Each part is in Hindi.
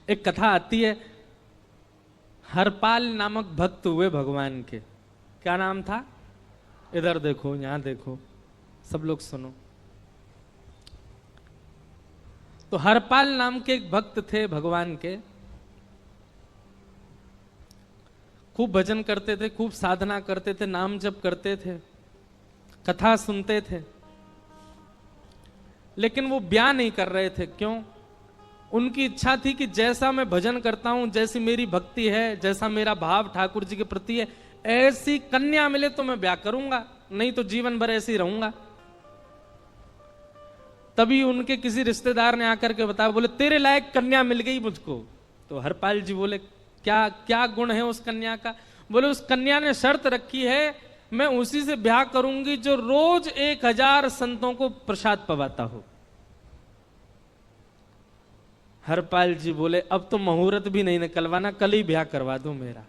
एक कथा आती है, हरपाल नामक भक्त हुए भगवान के। क्या नाम था? इधर देखो, यहां देखो, सब लोग सुनो। तो हरपाल नाम के एक भक्त थे भगवान के, खूब भजन करते थे, खूब साधना करते थे, नाम जप करते थे, कथा सुनते थे, लेकिन वो ब्याह नहीं कर रहे थे। क्यों? उनकी इच्छा थी कि जैसा मैं भजन करता हूं, जैसी मेरी भक्ति है, जैसा मेरा भाव ठाकुर जी के प्रति है, ऐसी कन्या मिले तो मैं ब्याह करूंगा, नहीं तो जीवन भर ऐसे ही रहूंगा। तभी उनके किसी रिश्तेदार ने आकर के बताया, बोले तेरे लायक कन्या मिल गई मुझको। तो हरपाल जी बोले, क्या क्या गुण है उस कन्या का? बोले उस कन्या ने शर्त रखी है, मैं उसी से ब्याह करूंगी जो रोज 1000 संतों को प्रसाद पवाता हो। हरपाल जी बोले, अब तो मुहूर्त भी नहीं निकलवाना, कल ही ब्याह करवा दो मेरा।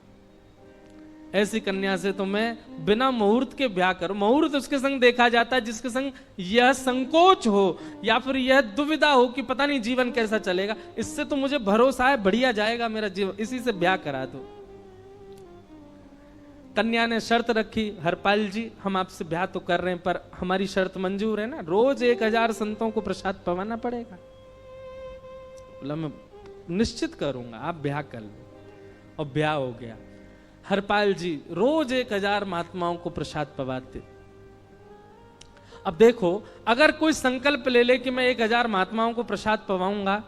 ऐसी कन्या से तो मैं बिना मुहूर्त के ब्याह करूं। मुहूर्त उसके संग देखा जाता है जिसके संग यह संकोच हो या फिर यह दुविधा हो कि पता नहीं जीवन कैसा चलेगा। इससे तो मुझे भरोसा है बढ़िया जाएगा मेरा जीवन, इसी से ब्याह करा दो। कन्या ने शर्त रखी, हरपाल जी हम आपसे ब्याह तो कर रहे हैं, पर हमारी शर्त मंजूर है ना? रोज 1000 संतों को प्रसाद पवाना पड़ेगा। बोला मैं निश्चित करूंगा, आप ब्याह कर लो। और ब्याह हो गया। हरपाल जी रोज 1000 महात्माओं को प्रसाद पवाते। अब देखो, अगर कोई संकल्प ले ले कि मैं 1000 महात्माओं को प्रसाद पवाऊंगा,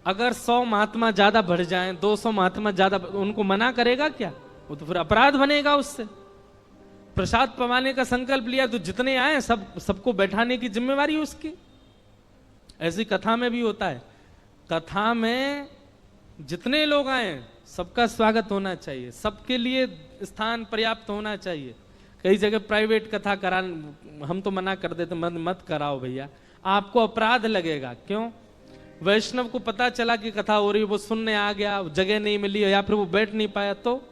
अगर 100 महात्मा ज्यादा बढ़ जाएं, 200 महात्मा ज्यादा, उनको मना करेगा क्या? वो तो फिर अपराध बनेगा उससे। प्रसाद पवाने का संकल्प लिया तो जितने आए सबको बैठाने की जिम्मेवारी उसकी। ऐसी कथा में भी होता है, कथा में जितने लोग आए सबका स्वागत होना चाहिए, सबके लिए स्थान पर्याप्त होना चाहिए। कई जगह प्राइवेट कथा करा, हम तो मना कर देते, मत कराओ भैया, आपको अपराध लगेगा। क्यों? वैष्णव को पता चला कि कथा हो रही है, वो सुनने आ गया, जगह नहीं मिली या फिर वो बैठ नहीं पाया, तो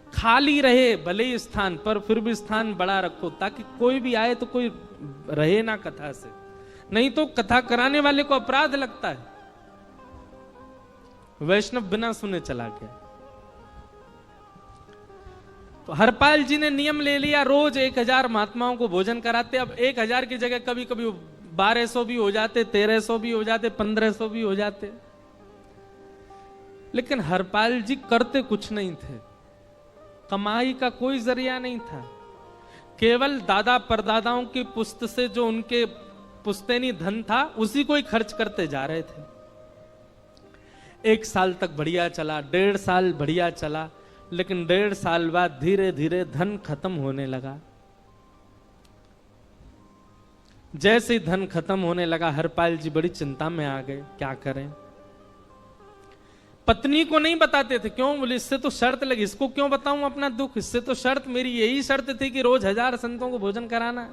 खाली रहे भले ही स्थान, पर फिर भी स्थान बड़ा रखो ताकि कोई भी आए तो कोई रहे ना कथा से, नहीं तो कथा कराने वाले को अपराध लगता है। वैष्णव बिना सुने चला गया। तो हरपाल जी ने नियम ले लिया, रोज 1000 महात्माओं को भोजन कराते। अब 1000 की जगह कभी कभी 1200 भी हो जाते, 1300 भी हो जाते, 1500 भी हो जाते, लेकिन हरपाल जी करते कुछ नहीं थे। कमाई का कोई जरिया नहीं था, केवल दादा परदादाओं की पुश्त से जो उनके पुश्तैनी धन था उसी को ही खर्च करते जा रहे थे। 1 साल तक बढ़िया चला, 1.5 साल बढ़िया चला, लेकिन 1.5 साल बाद धीरे धीरे धन खत्म होने लगा। जैसे ही धन खत्म होने लगा, हरपाल जी बड़ी चिंता में आ गए, क्या करें। पत्नी को नहीं बताते थे। क्यों? बोले इससे तो शर्त लगी, इसको क्यों बताऊं अपना दुख, इससे तो शर्त, मेरी यही शर्त थी कि रोज 1000 संतों को भोजन कराना।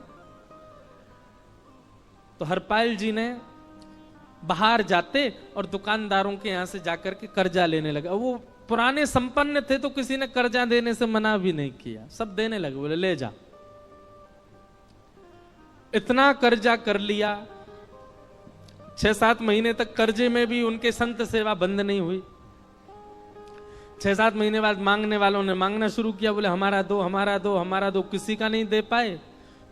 तो हरपाल जी ने बाहर जाते और दुकानदारों के यहां से जाकर के कर्जा लेने लगा। वो पुराने संपन्न थे तो किसी ने कर्जा देने से मना भी नहीं किया, सब देने लगे, बोले ले जा। इतना कर्जा कर लिया, 6-7 महीने तक कर्जे में भी उनके संत सेवा बंद नहीं हुई। 6-7 महीने बाद मांगने वालों ने मांगना शुरू किया, बोले हमारा दो, हमारा दो, हमारा दो। किसी का नहीं दे पाए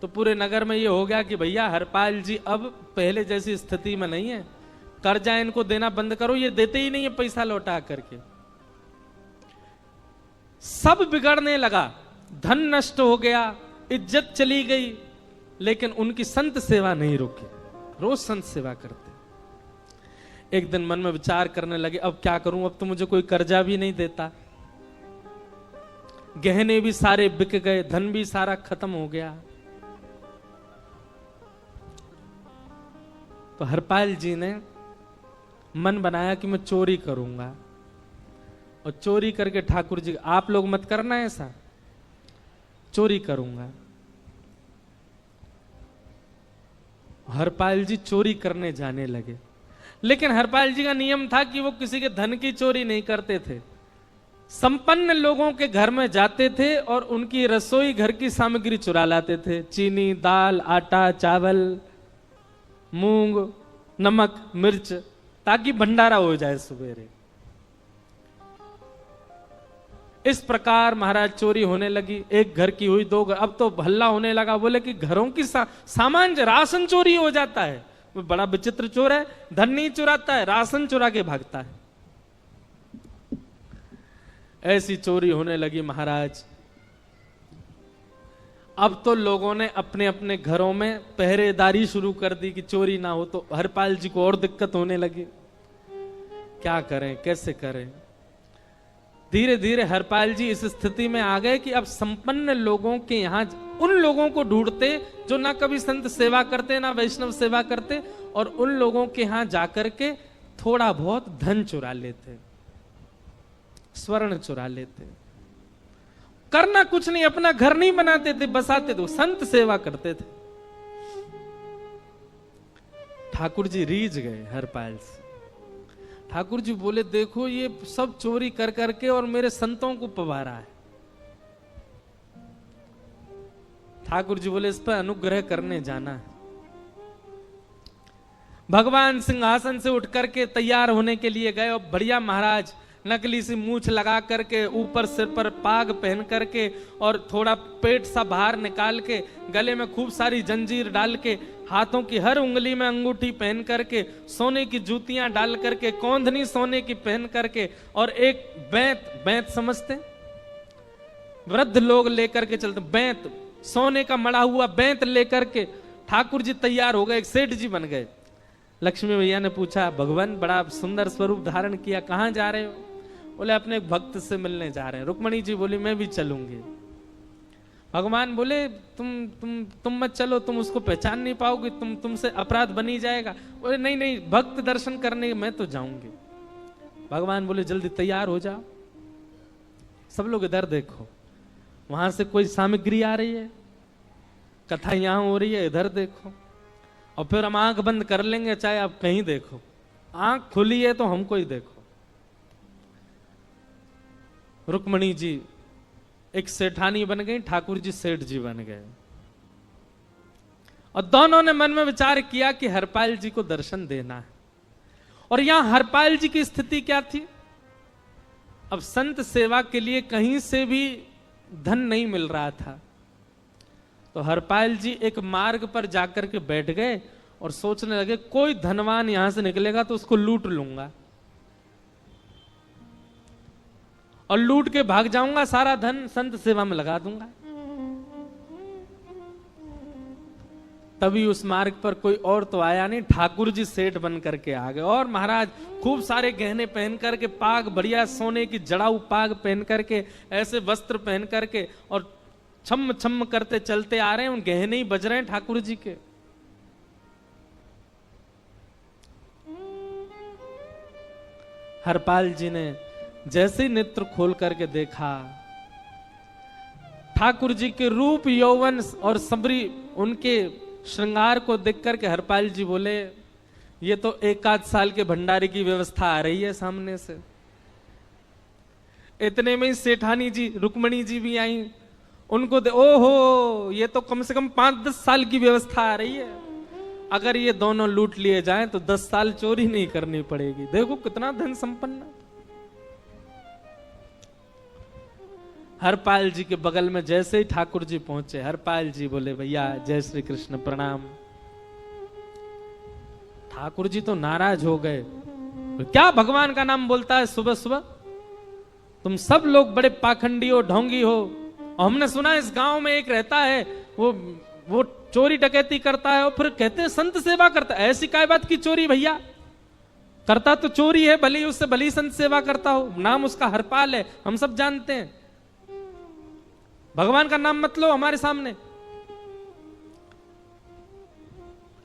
तो पूरे नगर में ये हो गया कि भैया हरपाल जी अब पहले जैसी स्थिति में नहीं है, कर्जा इनको देना बंद करो, ये देते ही नहीं है पैसा लौटा करके। सब बिगड़ने लगा, धन नष्ट हो गया, इज्जत चली गई, लेकिन उनकी संत सेवा नहीं रुकी, रोज संत सेवा करते। एक दिन मन में विचार करने लगे, अब क्या करूं, अब तो मुझे कोई कर्जा भी नहीं देता, गहने भी सारे बिक गए, धन भी सारा खत्म हो गया। तो हरपाल जी ने मन बनाया कि मैं चोरी करूंगा, और चोरी करके ठाकुर जी, आप लोग मत करना ऐसा, चोरी करूंगा। हरपाल जी चोरी करने जाने लगे, लेकिन हरपाल जी का नियम था कि वो किसी के धन की चोरी नहीं करते थे। संपन्न लोगों के घर में जाते थे और उनकी रसोई घर की सामग्री चुरा लाते थे, चीनी, दाल, आटा, चावल, मूंग, नमक मिर्च, ताकि भंडारा हो जाए सवेरे। इस प्रकार महाराज चोरी होने लगी। एक घर की हुई, दो घर, अब तो हल्ला होने लगा। बोले कि घरों की सामान राशन चोरी हो जाता है। वो बड़ा विचित्र चोर है, धन नहीं चुराता है, राशन चुरा के भागता है। ऐसी चोरी होने लगी महाराज। अब तो लोगों ने अपने अपने घरों में पहरेदारी शुरू कर दी कि चोरी ना हो। तो हरपाल जी को और दिक्कत होने लगी, क्या करें कैसे करें। धीरे धीरे हरपाल जी इस स्थिति में आ गए कि अब संपन्न लोगों के यहाँ उन लोगों को ढूंढते जो ना कभी संत सेवा करते ना वैष्णव सेवा करते, और उन लोगों के यहाँ जाकर के थोड़ा बहुत धन चुरा लेते, स्वर्ण चुरा लेते। करना कुछ नहीं, अपना घर नहीं बनाते थे, बसाते थे, संत सेवा करते थे। ठाकुर जी रीझ गए हरपाल से। ठाकुर जी बोले देखो ये सब चोरी कर करके और मेरे संतों को पवारा है। ठाकुर जी बोले इस पर अनुग्रह करने जाना है। भगवान सिंहासन से उठ करके तैयार होने के लिए गए, और बढ़िया महाराज नकली सी मूछ लगा करके, ऊपर सिर पर पाग पहन करके, और थोड़ा पेट सा बाहर निकाल के, गले में खूब सारी जंजीर डाल के, हाथों की हर उंगली में अंगूठी पहन करके, सोने की जूतियां डाल करके, कौंधनी सोने की पहन करके, और एक बैंत समझते, वृद्ध लोग लेकर के चलते, बैंत सोने का मड़ा हुआ बैंत लेकर के ठाकुर जी तैयार हो गए, एक सेठ जी बन गए। लक्ष्मी भैया ने पूछा भगवान बड़ा सुंदर स्वरूप धारण किया, कहां जा रहे हो? बोले अपने एक भक्त से मिलने जा रहे हैं। रुक्मणी जी बोली मैं भी चलूंगी। भगवान बोले तुम मत चलो, तुम उसको पहचान नहीं पाओगे, तुमसे अपराध बनी जाएगा। बोले नहीं नहीं, भक्त दर्शन करने मैं तो जाऊंगी। भगवान बोले जल्दी तैयार हो जाओ। सब लोग इधर देखो, वहां से कोई सामग्री आ रही है, कथा यहां हो रही है, इधर देखो, और फिर हम आंख बंद कर लेंगे चाहे आप कहीं देखो। आंख खुली है तो हमको ही देखो। रुक्मणी जी एक सेठानी बन गई, ठाकुर जी सेठ जी बन गए, और दोनों ने मन में विचार किया कि हरपाल जी को दर्शन देना है। और यहां हरपाल जी की स्थिति क्या थी? अब संत सेवा के लिए कहीं से भी धन नहीं मिल रहा था। तो हरपाल जी एक मार्ग पर जाकर के बैठ गए और सोचने लगे कोई धनवान यहां से निकलेगा तो उसको लूट लूंगा, और लूट के भाग जाऊंगा, सारा धन संत सेवा में लगा दूंगा। तभी उस मार्ग पर कोई और तो आया नहीं, ठाकुर जी सेठ बन करके आ गए। और महाराज खूब सारे गहने पहन करके, पाग बढ़िया सोने की जड़ाऊ पाग पहन करके, ऐसे वस्त्र पहन करके, और छम छम करते चलते आ रहे हैं। उन गहने ही बज रहे हैं ठाकुर जी के। हरपाल जी ने जैसे ही नेत्र खोल करके देखा, ठाकुर जी के रूप यौवन और सबरी उनके श्रृंगार को देख करके हरपाल जी बोले ये तो एक आध साल के भंडारे की व्यवस्था आ रही है सामने से। इतने में ही सेठानी जी रुक्मणी जी भी आई, उनको ओहो ये तो कम से कम 5-10 साल की व्यवस्था आ रही है। अगर ये दोनों लूट लिए जाएं तो 10 साल चोरी नहीं करनी पड़ेगी। देखो कितना धन संपन्न। हरपाल जी के बगल में जैसे ही ठाकुर जी पहुंचे, हरपाल जी बोले भैया जय श्री कृष्ण प्रणाम। ठाकुर जी तो नाराज हो गए, क्या भगवान का नाम बोलता है सुबह सुबह? तुम सब लोग बड़े पाखंडी हो, ढोंगी हो। और हमने सुना इस गांव में एक रहता है, वो चोरी डकैती करता है और फिर कहते हैं संत सेवा करता है। ऐसी काय बात की चोरी भैया? करता तो चोरी है, भले उससे भली संत सेवा करता हो। नाम उसका हरपाल है, हम सब जानते हैं। भगवान का नाम मत लो हमारे सामने।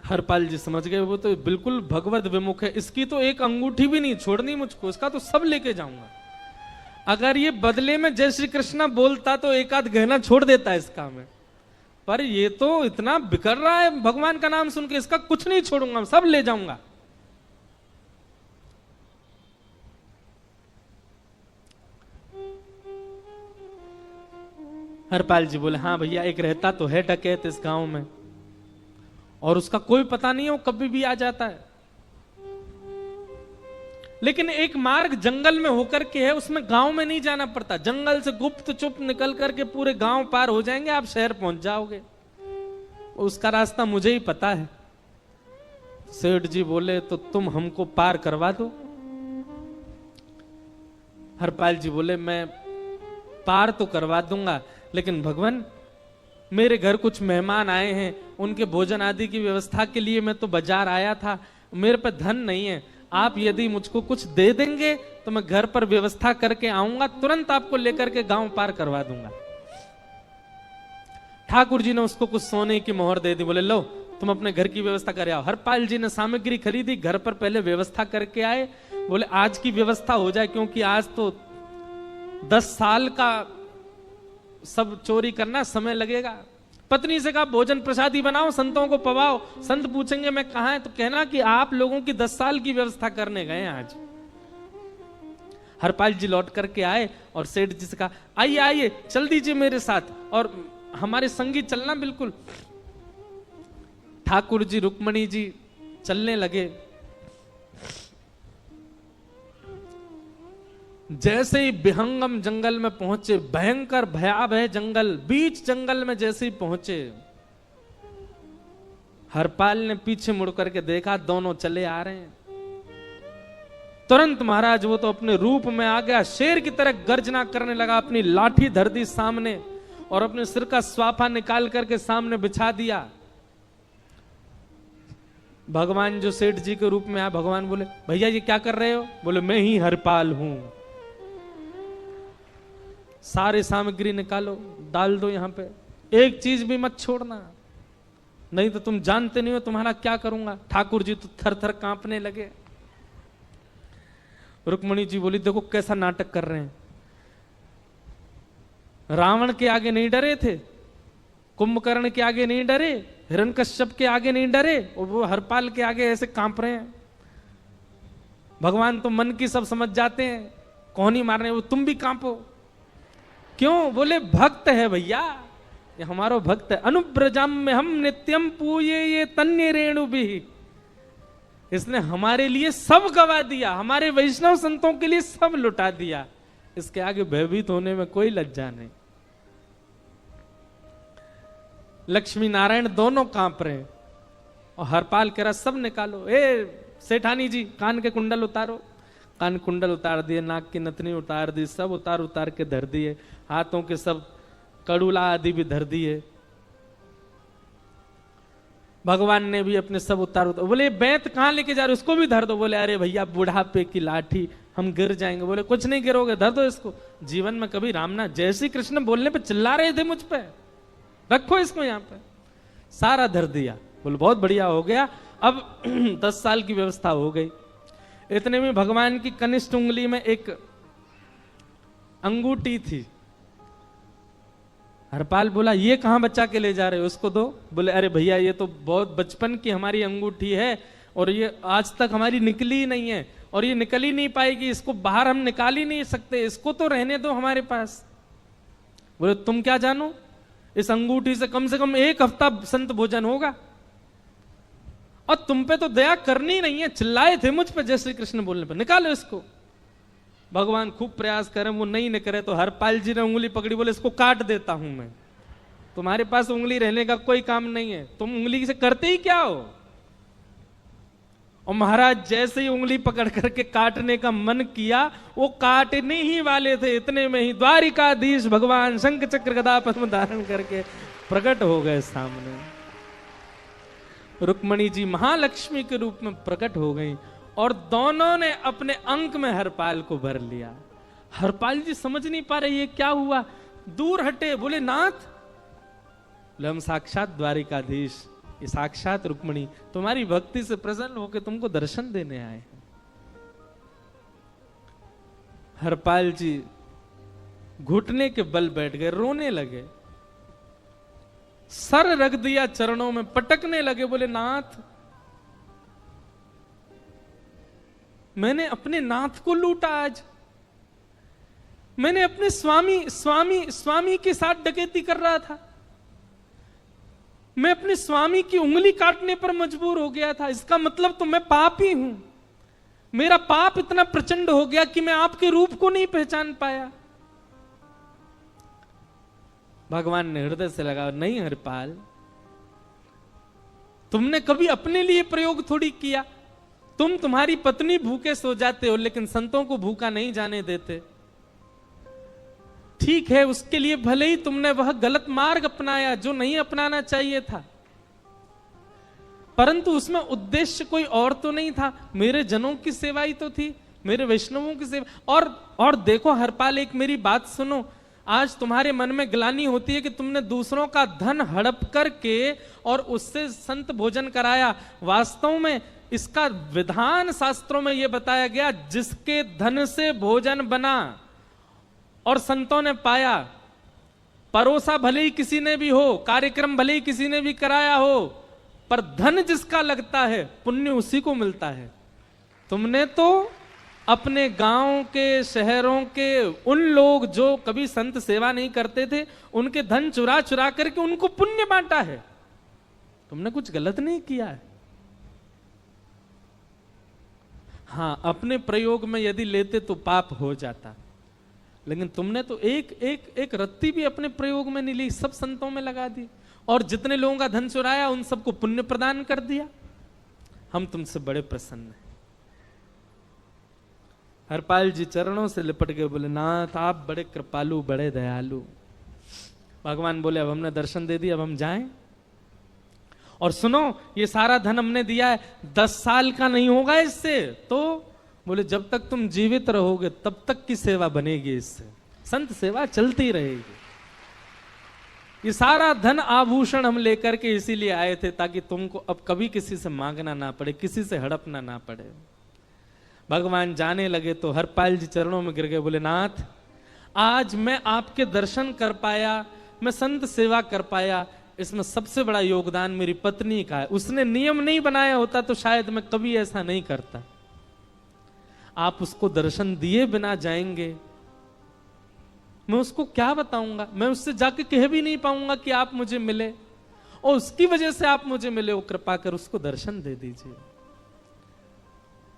हरपाल जी समझ गए वो तो बिल्कुल भगवत विमुख है, इसकी तो एक अंगूठी भी नहीं छोड़नी मुझको, इसका तो सब लेके जाऊंगा। अगर ये बदले में जय श्री कृष्णा बोलता तो एक आध गहना छोड़ देता है इसका में, पर ये तो इतना बिखर रहा है भगवान का नाम सुन के, इसका कुछ नहीं छोड़ूंगा, सब ले जाऊंगा। हरपाल जी बोले हाँ भैया एक रहता तो है डकैत इस गांव में, और उसका कोई पता नहीं है, वो कभी भी आ जाता है। लेकिन एक मार्ग जंगल में होकर के है, उसमें गांव में नहीं जाना पड़ता। जंगल से गुप्त चुप निकल करके पूरे गांव पार हो जाएंगे, आप शहर पहुंच जाओगे। उसका रास्ता मुझे ही पता है। सेठ जी बोले तो तुम हमको पार करवा दो। हरपाल जी बोले मैं पार तो करवा दूंगा, लेकिन भगवान मेरे घर कुछ मेहमान आए हैं, उनके भोजन आदि की व्यवस्था के लिए मैं तो बाजार आया था, मेरे पे धन नहीं है। आप यदि मुझको कुछ दे देंगे तो मैं घर पर व्यवस्था करके आऊंगा, तुरंत आपको लेकर के गांव पार करवा दूंगा। ठाकुर जी ने उसको कुछ सोने की मोहर दे दी, बोले लो तुम अपने घर की व्यवस्था कर आओ। हरपाल जी ने सामग्री खरीदी, घर पर पहले व्यवस्था करके आए। बोले आज की व्यवस्था हो जाए, क्योंकि आज तो 10 साल का सब चोरी करना समय लगेगा। पत्नी से कहा भोजन प्रसादी बनाओ, संतों को पवाओ। संत पूछेंगे मैं कहां है, तो कहना कि आप लोगों की 10 साल की व्यवस्था करने गए आज। हरपाल जी लौट करके आए और सेठ जी से कहा आइए आइए चल दीजिए मेरे साथ और हमारे संगी चलना बिल्कुल। ठाकुर जी रुक्मणी जी चलने लगे। जैसे ही विहंगम जंगल में पहुंचे, भयंकर भयावह जंगल, बीच जंगल में जैसे ही पहुंचे, हरपाल ने पीछे मुड़ करके देखा, दोनों चले आ रहे हैं। तुरंत महाराज वो तो अपने रूप में आ गया, शेर की तरह गर्जना करने लगा, अपनी लाठी धर दी सामने और अपने सिर का स्वाफा निकाल करके सामने बिछा दिया। भगवान जो सेठ जी के रूप में आया, भगवान बोले भैया ये क्या कर रहे हो? बोले मैं ही हरपाल हूं। सारे सामग्री निकालो, डाल दो यहां पे, एक चीज भी मत छोड़ना, नहीं तो तुम जानते नहीं हो तुम्हारा क्या करूंगा। ठाकुर जी तो थर थर कांपने लगे। रुक्मणी जी बोली देखो कैसा नाटक कर रहे हैं। रावण के आगे नहीं डरे थे, कुंभकर्ण के आगे नहीं डरे, हिरण्यकश्यप के आगे नहीं डरे, और वो हरपाल के आगे ऐसे कांप रहे हैं। भगवान तो मन की सब समझ जाते हैं, कौन ही मारने, वो तुम भी कांपो क्यों? बोले भक्त है भैया, ये हमारो भक्त है। अनुब्रजम में हम नित्यम पूये ये तन्य रेणु भी, इसने हमारे लिए सब गवा दिया, हमारे वैष्णव संतों के लिए सब लुटा दिया, इसके आगे भयभीत होने में कोई लज्जा नहीं। लक्ष्मी नारायण दोनों कांप रहे हैं और हरपाल कह रहा सब निकालो। ए सेठानी जी कान के कुंडल उतारो। कान कुंडल उतार दिए, नाक की नथनी उतार दी, सब उतार उतार के धर दिए, हाथों के सब कड़ूला आदि भी धर दिए। भगवान ने भी अपने सब उतार। बोले बैंत कहां लेके जा रहे, उसको भी धर दो। बोले अरे भैया बुढ़ापे की लाठी, हम गिर जाएंगे। बोले कुछ नहीं गिरोगे, धर दो इसको। जीवन में कभी राम ना, जय श्री कृष्ण बोलने पे चिल्ला रहे थे मुझ पे, रखो इसको यहां पे। सारा धर दिया। बोले बहुत बढ़िया हो गया, अब 10 साल की व्यवस्था हो गई। इतने में भगवान की कनिष्ठ उंगली में एक अंगूठी थी। हरपाल बोला ये कहां बच्चा के ले जा रहे हो, उसको दो। बोले अरे भैया ये तो बहुत बचपन की हमारी अंगूठी है और ये आज तक हमारी निकली ही नहीं है और ये निकल ही नहीं पाएगी, इसको बाहर हम निकाल ही नहीं सकते, इसको तो रहने दो हमारे पास। बोले तुम क्या जानो, इस अंगूठी से कम 1 हफ्ता संत भोजन होगा और तुम पे तो दया करनी नहीं है। चिल्लाए थे मुझ पे जय श्री कृष्ण बोलने पर, निकालो इसको। भगवान खूब प्रयास करें, वो नहीं निकले तो हरपाल जी ने उंगली पकड़ी, बोले इसको काट देता हूं मैं, तुम्हारे पास उंगली रहने का कोई काम नहीं है, तुम उंगली से करते ही क्या हो। और महाराज जैसे ही उंगली पकड़ करके काटने का मन किया, वो काटने ही वाले थे, इतने में ही द्वारिकाधीश भगवान शंख चक्र गदा पद्म धारण करके प्रकट हो गए सामने। रुक्मणी जी महालक्ष्मी के रूप में प्रकट हो गई और दोनों ने अपने अंक में हरपाल को भर लिया। हरपाल जी समझ नहीं पा रहे ये क्या हुआ, दूर हटे। बोले नाथ, बोले हम साक्षात द्वारिकाधीश, ये साक्षात रुक्मणी तुम्हारी भक्ति से प्रसन्न होकर तुमको दर्शन देने आए हैं। हरपाल जी घुटने के बल बैठ गए, रोने लगे, सर रख दिया चरणों में, पटकने लगे। बोले नाथ, मैंने अपने नाथ को लूटा, आज मैंने अपने स्वामी के साथ डकैती कर रहा था, मैं अपने स्वामी की उंगली काटने पर मजबूर हो गया था, इसका मतलब तो मैं पापी हूं। मेरा पाप इतना प्रचंड हो गया कि मैं आपके रूप को नहीं पहचान पाया। भगवान ने हृदय से लगा, नहीं हरिपाल, तुमने कभी अपने लिए प्रयोग थोड़ी किया। तुम्हारी पत्नी भूखे सो जाते हो, लेकिन संतों को भूखा नहीं जाने देते। ठीक है, उसके लिए भले ही तुमने वह गलत मार्ग अपनाया जो नहीं अपनाना चाहिए था, परंतु उसमें उद्देश्य कोई और तो नहीं था, मेरे जनों की सेवा ही तो थी, मेरे वैष्णवों की सेवा। और देखो हरपाल, एक मेरी बात सुनो, आज तुम्हारे मन में ग्लानि होती है कि तुमने दूसरों का धन हड़प करके और उससे संत भोजन कराया। वास्तव में इसका विधान शास्त्रों में यह बताया गया, जिसके धन से भोजन बना और संतों ने पाया, परोसा भले ही किसी ने भी हो, कार्यक्रम भले ही किसी ने भी कराया हो, पर धन जिसका लगता है पुण्य उसी को मिलता है। तुमने तो अपने गांव के, शहरों के उन लोग जो कभी संत सेवा नहीं करते थे, उनके धन चुरा चुरा करके उनको पुण्य बांटा है। तुमने कुछ गलत नहीं किया है। हां, अपने प्रयोग में यदि लेते तो पाप हो जाता, लेकिन तुमने तो एक रत्ती भी अपने प्रयोग में नहीं ली, सब संतों में लगा दी, और जितने लोगों का धन चुराया उन सबको पुण्य प्रदान कर दिया। हम तुमसे बड़े प्रसन्न हैं। हरपाल जी चरणों से लिपट गए, बोले नाथ आप बड़े कृपालु, बड़े दयालु। भगवान बोले अब हमने दर्शन दे दिया, अब हम जाएं। और सुनो, ये सारा धन हमने दिया है, 10 साल का नहीं होगा इससे। तो बोले जब तक तुम जीवित रहोगे तब तक की सेवा बनेगी, इससे संत सेवा चलती रहेगी। ये सारा धन आभूषण हम लेकर के इसीलिए आए थे, ताकि तुमको अब कभी किसी से मांगना ना पड़े, किसी से हड़पना ना पड़े। भगवान जाने लगे तो हरपाल जी चरणों में गिर गए, बोले नाथ आज मैं आपके दर्शन कर पाया, मैं संत सेवा कर पाया, इसमें सबसे बड़ा योगदान मेरी पत्नी का है। उसने नियम नहीं बनाया होता तो शायद मैं कभी ऐसा नहीं करता। आप उसको दर्शन दिए बिना जाएंगे, मैं उसको क्या बताऊंगा? मैं उससे जाके कह भी नहीं पाऊंगा कि आप मुझे मिले, और उसकी वजह से आप मुझे मिले, वो कृपा कर उसको दर्शन दे दीजिए।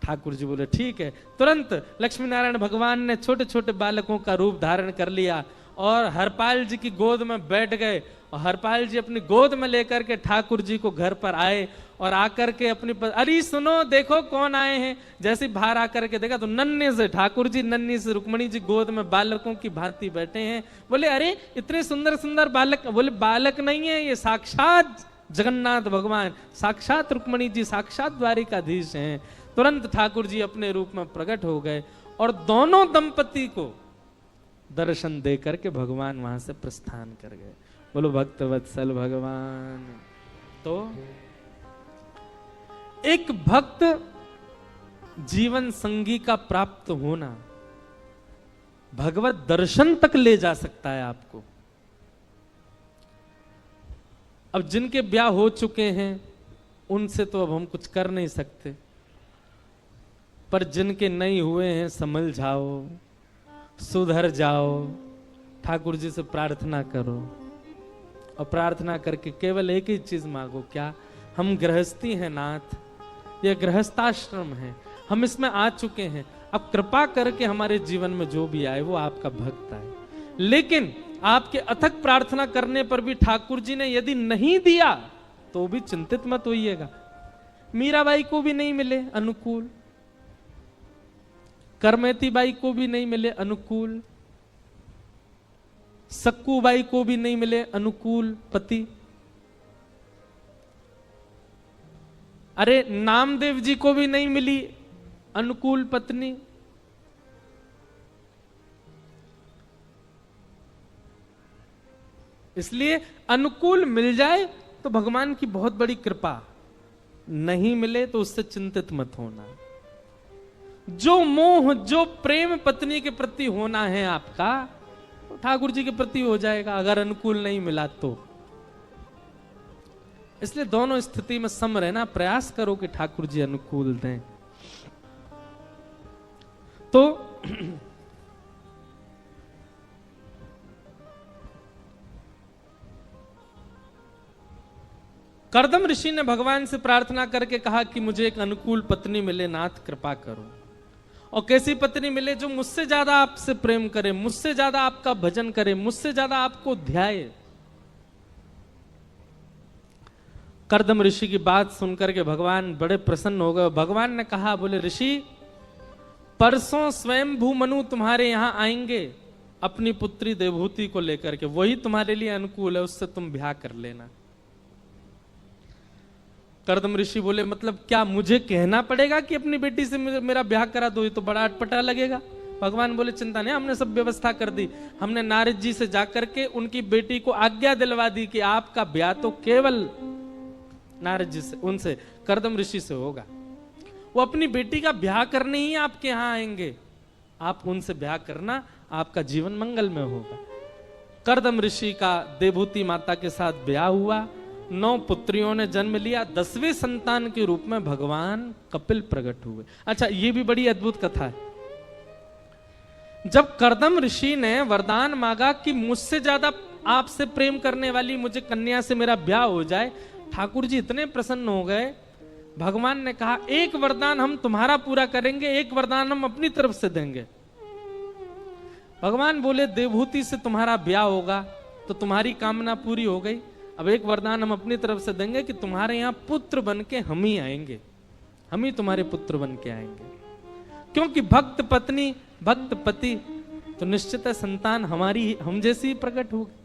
ठाकुर जी बोले ठीक है। तुरंत लक्ष्मी नारायण भगवान ने छोटे छोटे बालकों का रूप धारण कर लिया और हरपाल जी की गोद में बैठ गए, और हरपाल जी अपनी गोद में लेकर के ठाकुर जी को घर पर आए, और आकर के अपनी अरे सुनो देखो कौन आए हैं। जैसे बाहर आकर के देखा तो नन्हे से ठाकुर जी, नन्ही से रुक्मणी जी गोद में बालकों की भांति बैठे हैं। बोले अरे इतने सुंदर सुंदर बालक। बोले बालक नहीं है, ये साक्षात जगन्नाथ भगवान, साक्षात रुक्मणी जी, साक्षात द्वारिकाधीश हैं। तुरंत ठाकुर जी अपने रूप में प्रकट हो गए और दोनों दंपति को दर्शन दे करके भगवान वहां से प्रस्थान कर गए। बोलो भक्त वत्सल भगवान। तो एक भक्त जीवन संगी का प्राप्त होना भगवत दर्शन तक ले जा सकता है आपको। अब जिनके ब्याह हो चुके हैं उनसे तो अब हम कुछ कर नहीं सकते, पर जिनके नहीं हुए हैं संभल जाओ, सुधर जाओ, ठाकुर जी से प्रार्थना करो, और प्रार्थना करके केवल एक ही चीज मांगो, क्या? हम गृहस्थी हैं नाथ, यह गृहस्थाश्रम है, हम इसमें आ चुके हैं, अब कृपा करके हमारे जीवन में जो भी आए वो आपका भक्त आए। लेकिन आपके अथक प्रार्थना करने पर भी ठाकुर जी ने यदि नहीं दिया तो भी चिंतित मत होइएगा। मीराबाई को भी नहीं मिले अनुकूल, करमेती बाई को भी नहीं मिले अनुकूल, सक्कू बाई को भी नहीं मिले अनुकूल पति, अरे नामदेव जी को भी नहीं मिली अनुकूल पत्नी। इसलिए अनुकूल मिल जाए तो भगवान की बहुत बड़ी कृपा, नहीं मिले तो उससे चिंतित मत होना। जो मोह, जो प्रेम पत्नी के प्रति होना है आपका, ठाकुर जी के प्रति हो जाएगा अगर अनुकूल नहीं मिला तो। इसलिए दोनों स्थिति में सम रहना, प्रयास करो कि ठाकुर जी अनुकूल दें। तो कर्दम ऋषि ने भगवान से प्रार्थना करके कहा कि मुझे एक अनुकूल पत्नी मिले, नाथ कृपा करो। और कैसी पत्नी मिले जो मुझसे ज्यादा आपसे प्रेम करे, मुझसे ज्यादा आपका भजन करे, मुझसे ज्यादा आपको ध्याये। कर्दम ऋषि की बात सुनकर के भगवान बड़े प्रसन्न हो गए। भगवान ने कहा, बोले ऋषि, परसों स्वयं भू मनु तुम्हारे यहां आएंगे अपनी पुत्री देवहूति को लेकर के, वही तुम्हारे लिए अनुकूल है, उससे तुम ब्याह कर लेना। कर्दम ऋषि बोले, मतलब क्या मुझे कहना पड़ेगा कि अपनी बेटी से मेरा ब्याह करा दो? ये तो बड़ा अटपटा लगेगा। भगवान बोले, चिंता नहीं, हमने सब व्यवस्था कर दी। हमने नारद जी से जाकर के उनकी बेटी को आज्ञा दिलवा दी कि आपका ब्याह तो केवल नारद जी से, उनसे, कर्दम ऋषि से होगा। वो अपनी बेटी का ब्याह करने ही आपके यहां आएंगे, आप उनसे ब्याह करना, आपका जीवन मंगल में होगा। कर्दम ऋषि का देवहूति माता के साथ ब्याह हुआ, 9 पुत्रियों ने जन्म लिया, 10वें संतान के रूप में भगवान कपिल प्रकट हुए। अच्छा, ये भी बड़ी अद्भुत कथा है। जब कर्दम ऋषि ने वरदान मांगा कि मुझसे ज्यादा आपसे प्रेम करने वाली मुझे कन्या से मेरा ब्याह हो जाए, ठाकुर जी इतने प्रसन्न हो गए। भगवान ने कहा, एक वरदान हम तुम्हारा पूरा करेंगे, एक वरदान हम अपनी तरफ से देंगे। भगवान बोले, देवहूति से तुम्हारा ब्याह होगा तो तुम्हारी कामना पूरी हो गई। अब एक वरदान हम अपनी तरफ से देंगे कि तुम्हारे यहां पुत्र बन के हम ही आएंगे, हम ही तुम्हारे पुत्र बन के आएंगे। क्योंकि भक्त पत्नी, भक्त पति, तो निश्चित है संतान हमारी, हम जैसी ही प्रकट होगी।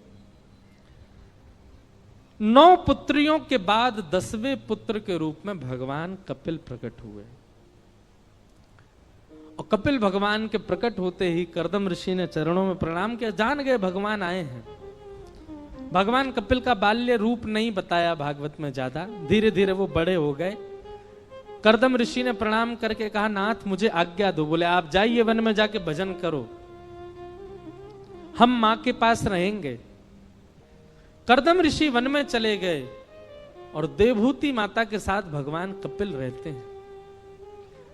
9 पुत्रियों के बाद 10वें पुत्र के रूप में भगवान कपिल प्रकट हुए। और कपिल भगवान के प्रकट होते ही कर्दम ऋषि ने चरणों में प्रणाम किया, जान गए भगवान आए हैं। भगवान कपिल का बाल्य रूप नहीं बताया भागवत में ज्यादा, धीरे धीरे वो बड़े हो गए। कर्दम ऋषि ने प्रणाम करके कहा, नाथ मुझे आज्ञा दो। बोले, आप जाइए वन में जाके भजन करो, हम मां के पास रहेंगे। कर्दम ऋषि वन में चले गए और देवहूति माता के साथ भगवान कपिल रहते हैं।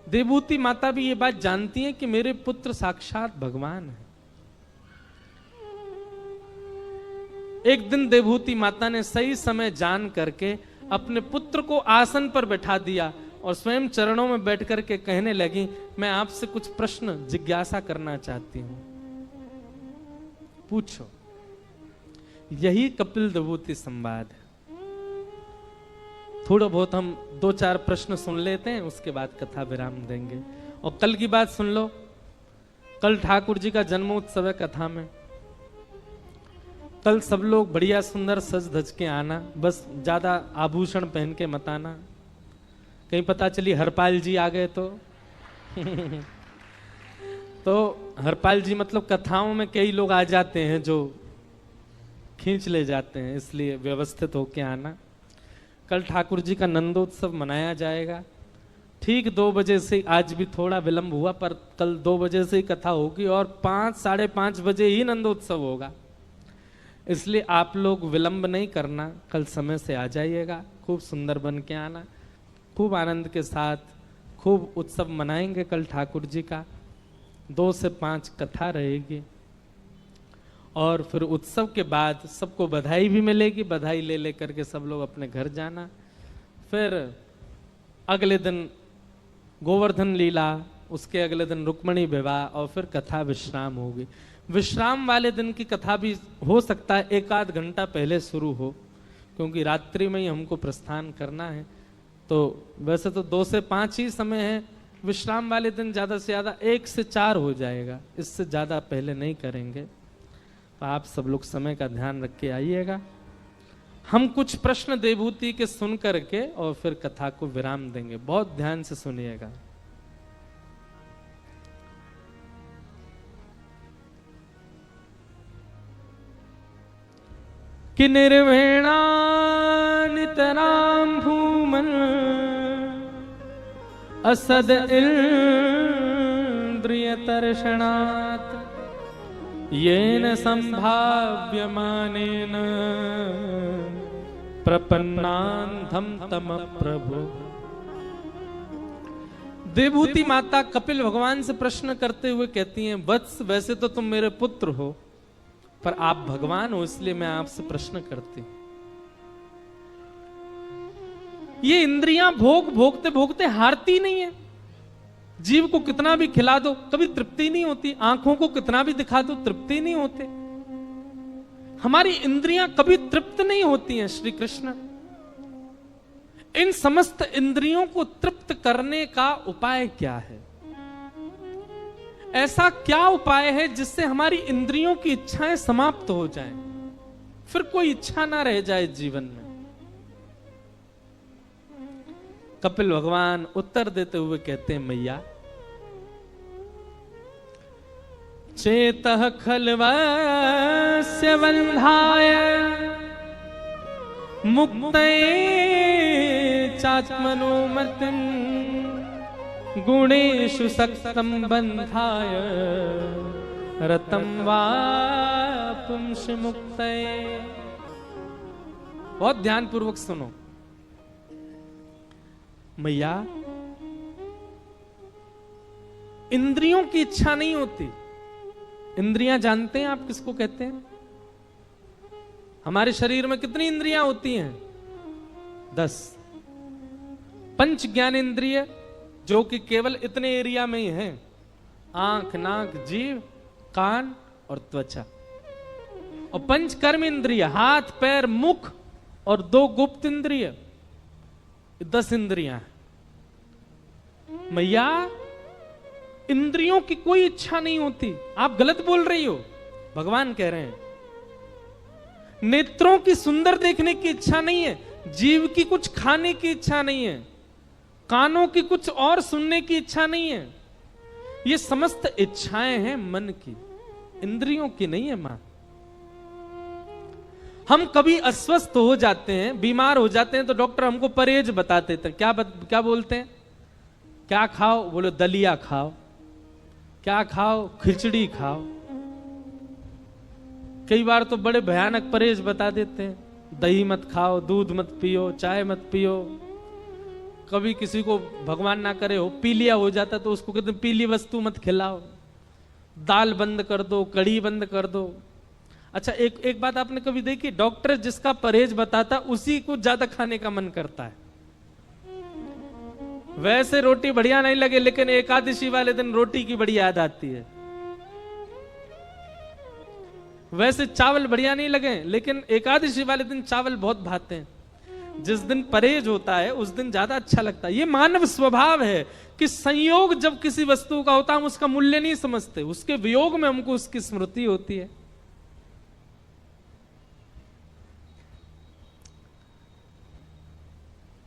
देवहूति माता भी ये बात जानती है कि मेरे पुत्र साक्षात भगवान है। एक दिन देवहूति माता ने सही समय जान करके अपने पुत्र को आसन पर बैठा दिया और स्वयं चरणों में बैठ करके कहने लगी, मैं आपसे कुछ प्रश्न जिज्ञासा करना चाहती हूं, पूछो। यही कपिल देवहूति संवाद है। थोड़ा बहुत हम 2-4 प्रश्न सुन लेते हैं, उसके बाद कथा विराम देंगे। और कल की बात सुन लो, कल ठाकुर जी का जन्मोत्सव है। कथा में कल सब लोग बढ़िया सुंदर सज धज के आना, बस ज्यादा आभूषण पहन के मत आना, कहीं पता चली हरपाल जी आ गए तो हरपाल जी मतलब कथाओं में कई लोग आ जाते हैं जो खींच ले जाते हैं, इसलिए व्यवस्थित होके आना। कल ठाकुर जी का नंदोत्सव मनाया जाएगा ठीक 2 बजे से। आज भी थोड़ा विलंब हुआ, पर कल 2 बजे से ही कथा होगी और 5-5:30 बजे ही नंदोत्सव होगा। इसलिए आप लोग विलंब नहीं करना, कल समय से आ जाइएगा, खूब सुंदर बन के आना, खूब आनंद के साथ खूब उत्सव मनाएंगे। कल ठाकुर जी का 2 से 5 कथा रहेगी और फिर उत्सव के बाद सबको बधाई भी मिलेगी। बधाई ले लेकर के सब लोग अपने घर जाना। फिर अगले दिन गोवर्धन लीला, उसके अगले दिन रुक्मणी विवाह और फिर कथा विश्राम होगी। विश्राम वाले दिन की कथा भी हो सकता है 1-8 घंटा पहले शुरू हो, क्योंकि रात्रि में ही हमको प्रस्थान करना है। तो वैसे तो 2 से 5 ही समय है, विश्राम वाले दिन ज्यादा से ज्यादा 1 से 4 हो जाएगा, इससे ज्यादा पहले नहीं करेंगे। तो आप सब लोग समय का ध्यान रख के आइएगा। हम कुछ प्रश्न देवहूति के सुन करके और फिर कथा को विराम देंगे, बहुत ध्यान से सुनिएगा। कि निर्वेणा नितराम भूमन असद इंद्रिय तर्षणात् येन संभाव्यमानेन प्रपन्नान्धम तम प्रभु। देवहूति माता कपिल भगवान से प्रश्न करते हुए कहती हैं, वत्स वैसे तो तुम मेरे पुत्र हो, पर आप भगवान हो, इसलिए मैं आपसे प्रश्न करती। ये इंद्रियां भोग भोगते भोगते हारती नहीं है। जीव को कितना भी खिला दो कभी तृप्ति नहीं होती, आंखों को कितना भी दिखा दो तृप्ति नहीं होते, हमारी इंद्रियां कभी तृप्त नहीं होती हैं। श्री कृष्ण इन समस्त इंद्रियों को तृप्त करने का उपाय क्या है? ऐसा क्या उपाय है जिससे हमारी इंद्रियों की इच्छाएं समाप्त हो जाएं, फिर कोई इच्छा ना रह जाए जीवन में? कपिल भगवान उत्तर देते हुए कहते हैं, मैया चेतः खल्वस्य बन्धाय मुक्तये चात्मनो मतिं गुणेषु सक्तं बन्धाय रतं वा पुंस मुक्तये। बहुत ध्यान पूर्वक सुनो। मैया इंद्रियों की इच्छा नहीं होती। इंद्रियां जानते हैं आप किसको कहते हैं? हमारे शरीर में कितनी इंद्रियां होती हैं? 10। पंच ज्ञानेंद्रिय जो कि केवल इतने एरिया में ही हैं, आंख, नाक, जीभ, कान और त्वचा। और पंच कर्म इंद्रिय हाथ, पैर, मुख और 2 गुप्त इंद्रिय, 10 इंद्रियां हैं। मैया इंद्रियों की कोई इच्छा नहीं होती। आप गलत बोल रही हो। भगवान कह रहे हैं नेत्रों की सुंदर देखने की इच्छा नहीं है, जीव की कुछ खाने की इच्छा नहीं है, कानों की कुछ और सुनने की इच्छा नहीं है। ये समस्त इच्छाएं हैं मन की, इंद्रियों की नहीं है मां। हम कभी अस्वस्थ हो जाते हैं, बीमार हो जाते हैं तो डॉक्टर हमको परहेज बताते थे। क्या बोलते हैं? क्या खाओ? बोलो दलिया खाओ। क्या खाओ? खिचड़ी खाओ। कई बार तो बड़े भयानक परहेज बता देते हैं, दही मत खाओ, दूध मत पियो, चाय मत पियो। कभी किसी को भगवान ना करे हो पीलिया हो जाता तो उसको कहते हैं पीली वस्तु मत खिलाओ, दाल बंद कर दो, कड़ी बंद कर दो। अच्छा, एक बात आपने कभी देखी? डॉक्टर जिसका परहेज बताता उसी को ज्यादा खाने का मन करता है। वैसे रोटी बढ़िया नहीं लगे लेकिन एकादशी वाले दिन रोटी की बड़ी याद आती है। वैसे चावल बढ़िया नहीं लगे लेकिन एकादशी वाले दिन चावल बहुत भाते हैं। जिस दिन परहेज होता है उस दिन ज्यादा अच्छा लगता है। ये मानव स्वभाव है कि संयोग जब किसी वस्तु का होता है हम उसका मूल्य नहीं समझते, उसके वियोग में हमको उसकी स्मृति होती है।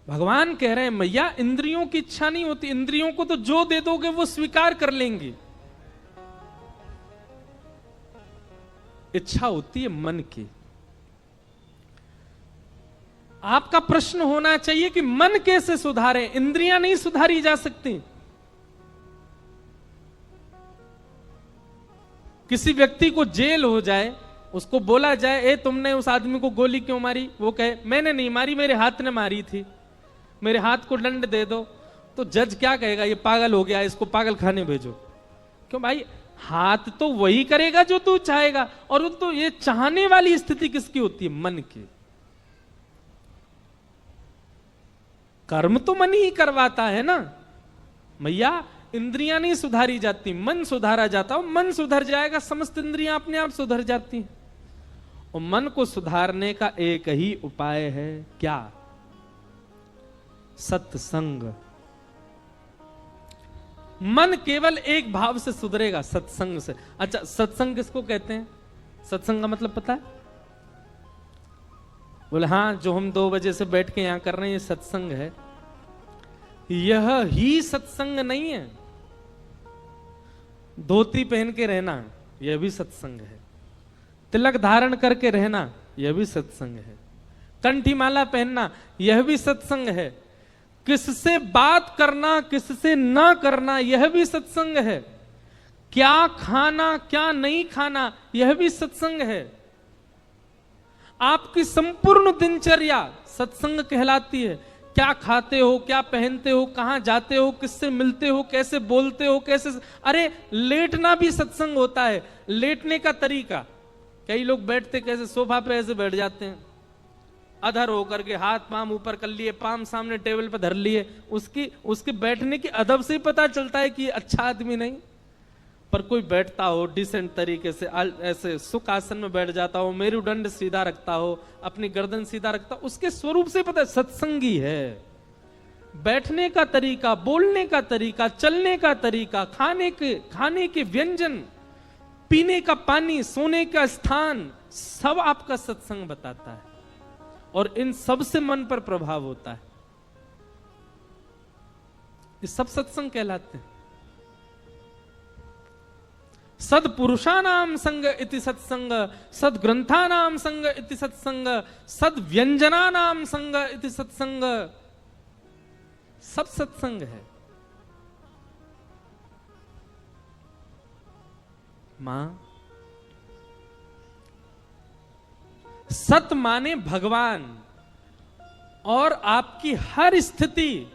भगवान कह रहे हैं मैया इंद्रियों की इच्छा नहीं होती, इंद्रियों को तो जो दे दोगे वो स्वीकार कर लेंगी। इच्छा होती है मन की। आपका प्रश्न होना चाहिए कि मन कैसे सुधारें? इंद्रियां नहीं सुधारी जा सकती। किसी व्यक्ति को जेल हो जाए, उसको बोला जाए ए तुमने उस आदमी को गोली क्यों मारी? वो कहे मैंने नहीं मारी, मेरे हाथ ने मारी थी, मेरे हाथ को दंड दे दो। तो जज क्या कहेगा? ये पागल हो गया, इसको पागल खाने भेजो। क्यों भाई? हाथ तो वही करेगा जो तू चाहेगा। और तो ये चाहने वाली स्थिति किसकी होती है? मन की। कर्म तो मन ही करवाता है ना मैया। इंद्रियां नहीं सुधारी जाती, मन सुधारा जाता। और मन सुधर जाएगा समस्त इंद्रियां अपने आप सुधर जाती हैं। और मन को सुधारने का एक ही उपाय है, क्या? सत्संग। मन केवल एक भाव से सुधरेगा, सत्संग से। अच्छा, सत्संग किसको कहते हैं? सत्संग का मतलब पता है? बोले हाँ, जो हम 2 बजे से बैठ के यहां कर रहे हैं ये सत्संग है। यह ही सत्संग नहीं है। धोती पहन के रहना यह भी सत्संग है। तिलक धारण करके रहना यह भी सत्संग है। कंठी माला पहनना यह भी सत्संग है। किससे बात करना, किससे ना करना यह भी सत्संग है। क्या खाना, क्या नहीं खाना यह भी सत्संग है। आपकी संपूर्ण दिनचर्या सत्संग कहलाती है। क्या खाते हो, क्या पहनते हो, कहां जाते हो, किससे मिलते हो, कैसे बोलते हो, कैसे। अरे लेटना भी सत्संग होता है। लेटने का तरीका, कई लोग बैठते कैसे, सोफा पे ऐसे बैठ जाते हैं, अधर होकर के हाथ पाम ऊपर कर लिए, पाम सामने टेबल पर धर लिए, उसके बैठने की अदब से ही पता चलता है कि अच्छा आदमी नहीं। पर कोई बैठता हो डिसेंट तरीके से, ऐसे सुख आसन में बैठ जाता हो, मेरुदंड सीधा रखता हो, अपनी गर्दन सीधा रखता हो, उसके स्वरूप से पता है सत्संगी है। बैठने का तरीका, बोलने का तरीका, चलने का तरीका, खाने के व्यंजन, पीने का पानी, सोने का स्थान, सब आपका सत्संग बताता है और इन सब से मन पर प्रभाव होता है। ये सब सत्संग कहलाते हैं। सदपुरुषानाम संग इति सत्संग, सदग्रंथानाम संग इति सत्संग, सदव्यंजनानाम संग इति सत्संग, सब सत्संग है। मां, सत माने भगवान, और आपकी हर स्थिति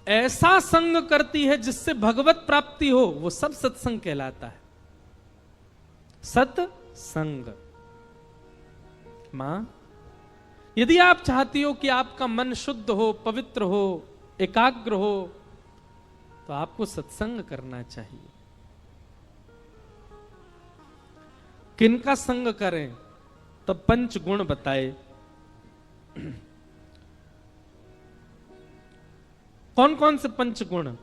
ऐसा संग करती है जिससे भगवत प्राप्ति हो, वो सब सत्संग कहलाता है। सत्संग। मां, यदि आप चाहती हो कि आपका मन शुद्ध हो, पवित्र हो, एकाग्र हो, तो आपको सत्संग करना चाहिए। किनका संग करें? तब पंच गुण बताए। कौन कौन से पंच गुण?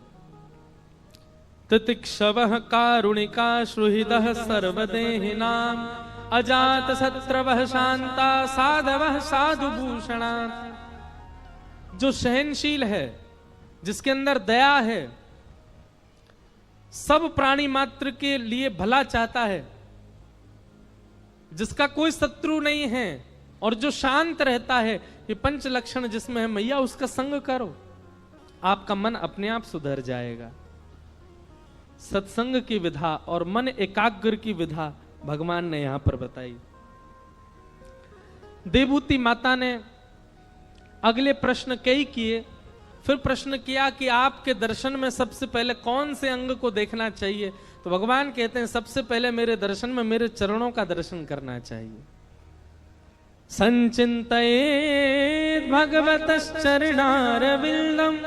तितिक्षवः कारुणिका सुहृदः सर्वदेहिनां, अजात शत्रवः शांता साधवः साधुभूषणा। जो सहनशील है, जिसके अंदर दया है, सब प्राणी मात्र के लिए भला चाहता है, जिसका कोई शत्रु नहीं है, और जो शांत रहता है, ये पंच लक्षण जिसमें है मैया, उसका संग करो, आपका मन अपने आप सुधर जाएगा। सत्संग की विधा और मन एकाग्र की विधा भगवान ने यहां पर बताई। देवभूति माता ने अगले प्रश्न कई किए, फिर प्रश्न किया कि आपके दर्शन में सबसे पहले कौन से अंग को देखना चाहिए? तो भगवान कहते हैं सबसे पहले मेरे दर्शन में मेरे चरणों का दर्शन करना चाहिए। संचिन्तयेत् भगवतश्चरणारविन्दम्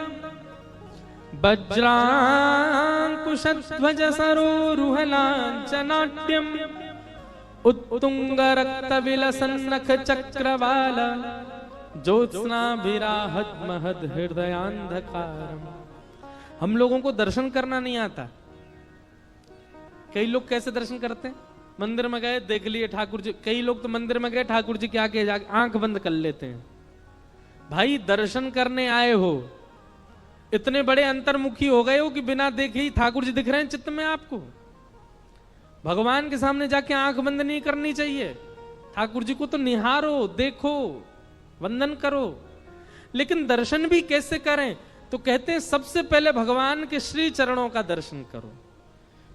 वज्रांकुशध्वज सरोरुहलाञ्छनाट्यम् उत्तुंगरक्तविलसन्नख चक्रवाल ज्योत्स्नाभिराहत महद हृदयान्धकारम्। हम लोगों को दर्शन करना नहीं आता। कई लोग कैसे दर्शन करते हैं? मंदिर में गए, देख लिए ठाकुर जी। कई लोग तो मंदिर में गए, ठाकुर जी के आगे जाके आंख बंद कर लेते हैं। भाई, दर्शन करने आए हो, इतने बड़े अंतर्मुखी हो गए हो कि बिना देखे ही ठाकुर जी दिख रहे हैं चित्त में आपको। भगवान के सामने जाके आंख बंद नहीं करनी चाहिए। ठाकुर जी को तो निहारो, देखो, वंदन करो। लेकिन दर्शन भी कैसे करें? तो कहते हैं सबसे पहले भगवान के श्री चरणों का दर्शन करो।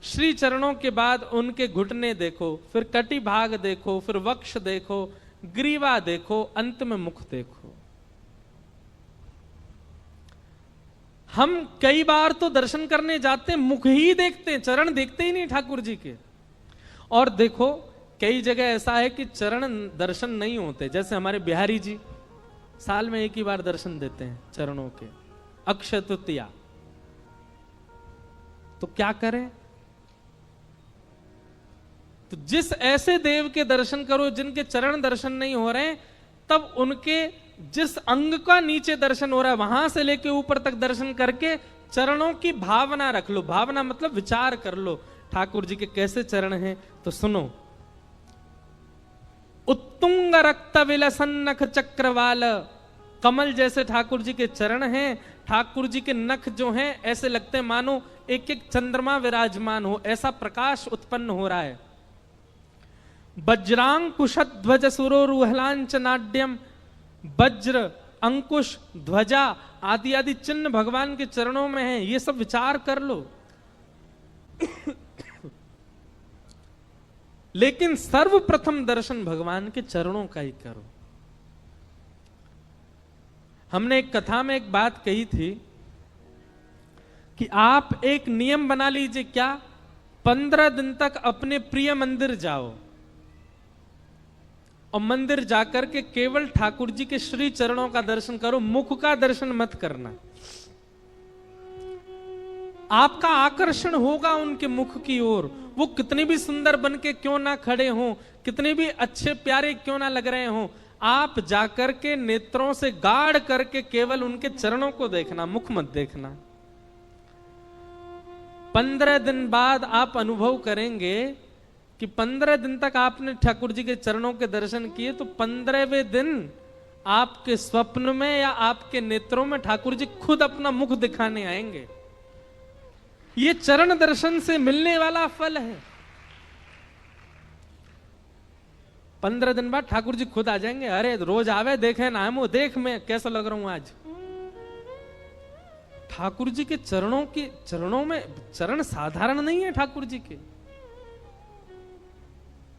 श्री चरणों के बाद उनके घुटने देखो, फिर कटी भाग देखो, फिर वक्ष देखो, ग्रीवा देखो, अंत में मुख देखो। हम कई बार तो दर्शन करने जाते मुख ही देखते हैं, चरण देखते ही नहीं ठाकुर जी के। और देखो कई जगह ऐसा है कि चरण दर्शन नहीं होते। जैसे हमारे बिहारी जी साल में एक ही बार दर्शन देते हैं चरणों के, अक्षय तृतीया। तो क्या करें? तो जिस ऐसे देव के दर्शन करो जिनके चरण दर्शन नहीं हो रहे, तब उनके जिस अंग का नीचे दर्शन हो रहा है वहां से लेके ऊपर तक दर्शन करके चरणों की भावना रख लो। भावना मतलब विचार कर लो ठाकुर जी के कैसे चरण हैं। तो सुनो, उत्तुंग रक्त विलसन्नख चक्रवाल, कमल जैसे ठाकुर जी के चरण हैं। ठाकुर जी के नख जो हैं ऐसे लगते हैं मानो एक एक चंद्रमा विराजमान हो, ऐसा प्रकाश उत्पन्न हो रहा है। वज्रांकुशध्वज सुरोरुहलांचनाड्यम, वज्र, अंकुश, ध्वजा आदि आदि चिन्ह भगवान के चरणों में है। ये सब विचार कर लो। लेकिन सर्वप्रथम दर्शन भगवान के चरणों का ही करो। हमने एक कथा में एक बात कही थी कि आप एक नियम बना लीजिए। क्या? 15 दिन तक अपने प्रिय मंदिर जाओ। और मंदिर जाकर के केवल ठाकुर जी के श्री चरणों का दर्शन करो, मुख का दर्शन मत करना। आपका आकर्षण होगा उनके मुख की ओर, वो कितने भी सुंदर बन के क्यों ना खड़े हों, कितने भी अच्छे प्यारे क्यों ना लग रहे हों, आप जाकर के नेत्रों से गाढ़ करके केवल उनके चरणों को देखना, मुख मत देखना। 15 दिन बाद आप अनुभव करेंगे कि 15 दिन तक आपने ठाकुर जी के चरणों के दर्शन किए, तो 15वें दिन आपके स्वप्न में या आपके नेत्रों में ठाकुर जी खुद अपना मुख दिखाने आएंगे। ये चरण दर्शन से मिलने वाला फल है। 15 दिन बाद ठाकुर जी खुद आ जाएंगे। अरे रोज आवे, देखे ना हम, देख मैं कैसा लग रहा हूं आज। ठाकुर जी के चरणों में चरण साधारण नहीं है ठाकुर जी के।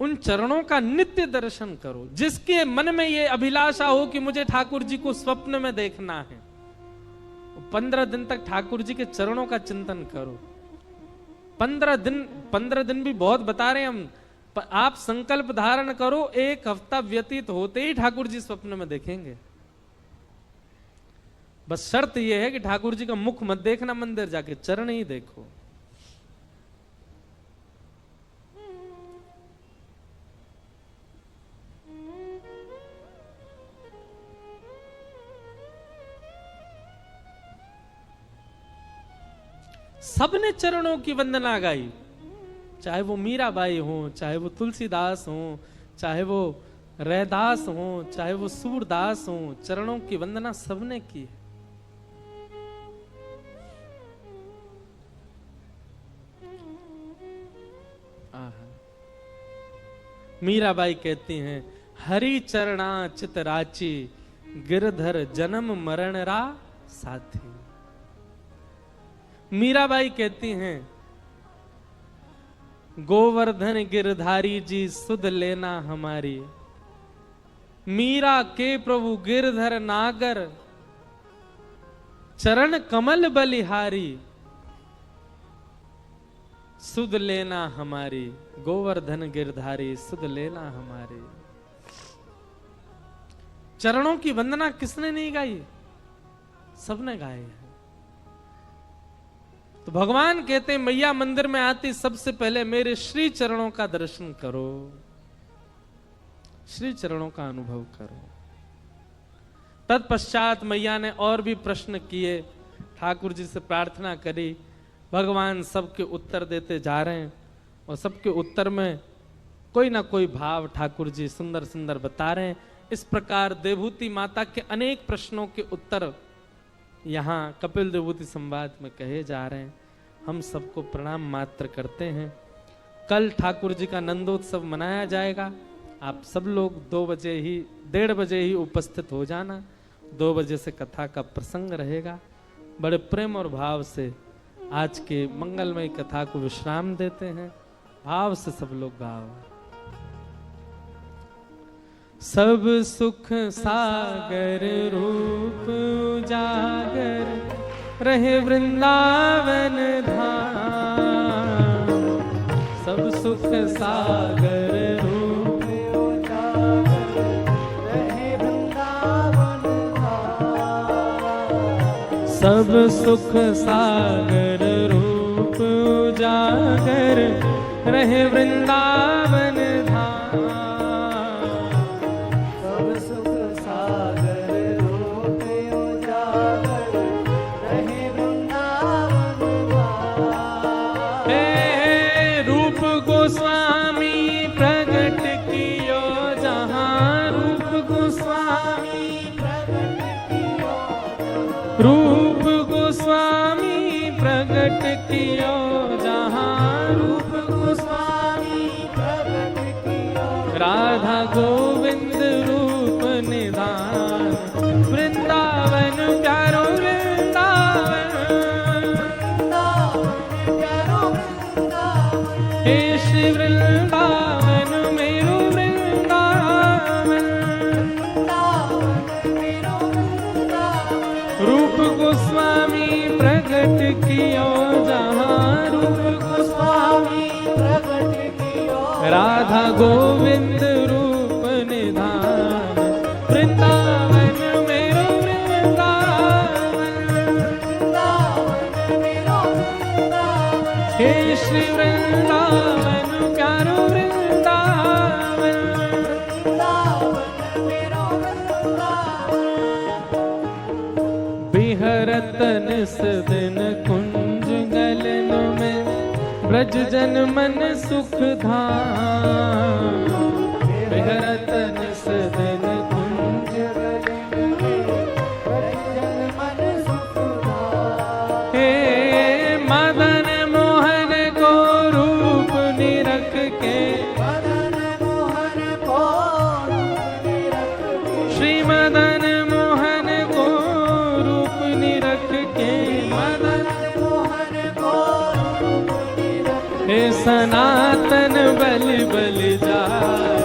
उन चरणों का नित्य दर्शन करो। जिसके मन में ये अभिलाषा हो कि मुझे ठाकुर जी को स्वप्न में देखना है, 15 दिन तक ठाकुर जी के चरणों का चिंतन करो। 15 दिन भी बहुत बता रहे हैं हम। आप संकल्प धारण करो, 1 हफ्ता व्यतीत होते ही ठाकुर जी स्वप्न में देखेंगे। बस शर्त यह है कि ठाकुर जी का मुख मत देखना, मंदिर जाके चरण ही देखो। सबने चरणों की वंदना गाई, चाहे वो मीराबाई हो, चाहे वो तुलसीदास हो, चाहे वो रैदास हो, चाहे वो सूरदास हो, चरणों की वंदना सबने की है। मीराबाई कहती हैं, हरि चरणा चित राची, गिरधर जन्म मरण रा साथी। मीराबाई कहती हैं, गोवर्धन गिरधारी जी सुध लेना हमारी, मीरा के प्रभु गिरधर नागर, चरण कमल बलिहारी, सुध लेना हमारी, गोवर्धन गिरधारी सुध लेना हमारी। चरणों की वंदना किसने नहीं गाई? सबने गाए हैं। तो भगवान कहते हैं, मैया मंदिर में आती सबसे पहले मेरे श्री चरणों का दर्शन करो, श्री चरणों का अनुभव करो। तत्पश्चात मैया ने और भी प्रश्न किए, ठाकुर जी से प्रार्थना करी। भगवान सबके उत्तर देते जा रहे हैं और सबके उत्तर में कोई ना कोई भाव ठाकुर जी सुंदर सुंदर बता रहे हैं। इस प्रकार देवहूति माता के अनेक प्रश्नों के उत्तर यहाँ कपिल देवहूति संवाद में कहे जा रहे हैं। हम सबको प्रणाम मात्र करते हैं। कल ठाकुर जी का नंदोत्सव मनाया जाएगा। आप सब लोग 1:30 बजे ही उपस्थित हो जाना। 2 बजे से कथा का प्रसंग रहेगा। बड़े प्रेम और भाव से आज के मंगलमय कथा को विश्राम देते हैं। भाव से सब लोग गाओ। सब सुख सागर रूप उजागर रहे वृंदावन धाम। सब सुख सागर रूप उजागर रहे वृंदावन धाम। सब सुख सागर रूप उजागर रहे वृंदावन धाम। गोस्वामी प्रगट कियो जहां, रूप गोस्वामी प्रगट कियो, रूप गोस्वामी प्रगट कियो जहां, रूप गोस्वामी प्रगट कियो। राधा गोविंद रूप निधान, वृंदावन प्यारो वृंदावन, हे श्री वृंदावन मेरो वृंदावन। रूप गोस्वामी प्रगट कियो जहां, रूप गोस्वामी प्रगट कियो। राधा गोविंद रूप निधान। हे श्री वृंदावन प्यारो वृंदावन, बिहरत निस दिन कुंज गलन में, ब्रज जन मन सुख धाम। बिहरत निस दिन कुंज गलन में, ब्रज जन मन सुख धाम। हे मदन मोहन को रूप निरख के, मदन मोहन को रूप निरख के, श्री मदन मोहन को रूप निरख के, मदन मोहन को रूप निरख के, हे सनातन बलि बलि जाए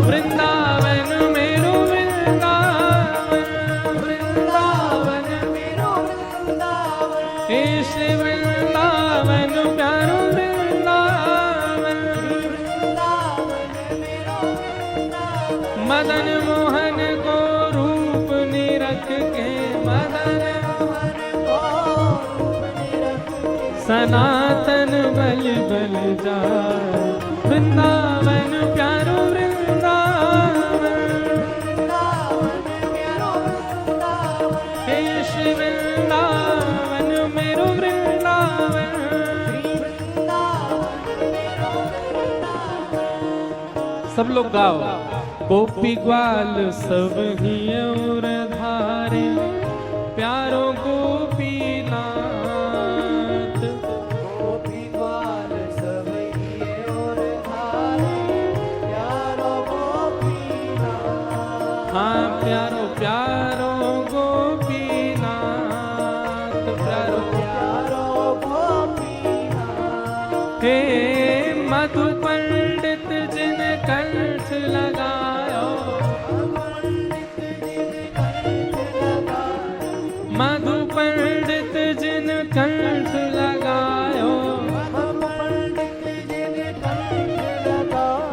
वृंदावन मेरो वृंदावन, वृंदावन मेरो वृंदावन, हे श्री वृंदावन प्यारो वृंदावन, वृंदावन मेरो वृंदावन, मदन मोहन को रूप निरख के, मदन मोहन को रूप निरख के, सनातन बलि बलि जाए वृंदावन प्यारो वृंदावन, वृंदावन प्यारो वृंदावन, हे श्री वृंदावन मेरो वृंदावन, वृंदावन मेरो वृंदावन। सब लोग गाओ। गोपी ग्वाल सब ही और धारे, प्यारो गोपीनाथ, गोपी ग्वाल सब ही और धारे, प्यारो गोपीनाथ, हाँ प्यारो प्यारो गोपीनाथ, प्यारो प्यारो गोपीनाथ। हे मधु पंडित जिन कंठ लगायो, मधु पंडित जिन कंठ लगायो,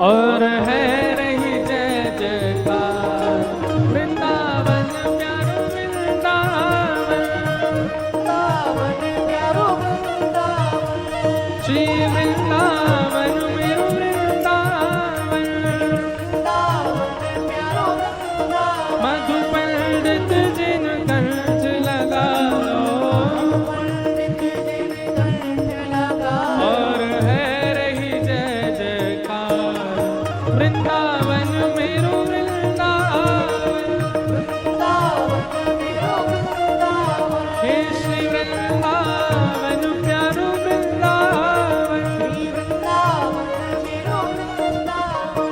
और है रही जय जयकार वृंदावन प्यारो वृंदावन, वृंदावन प्यारो वृंदावन, श्री वृंदावन मेरो वृंदावन, वृंदावन प्यारो वृंदावन, मधु पंडित जिन कंठ लगाओ, और है रही जय जयकार वृंदावन मेरो वृंदावन, वृंदावन मेरो वृंदावन, हे श्री वृंदावन प्यारो वृंदावन, वृंदावन मेरो वृंदावन।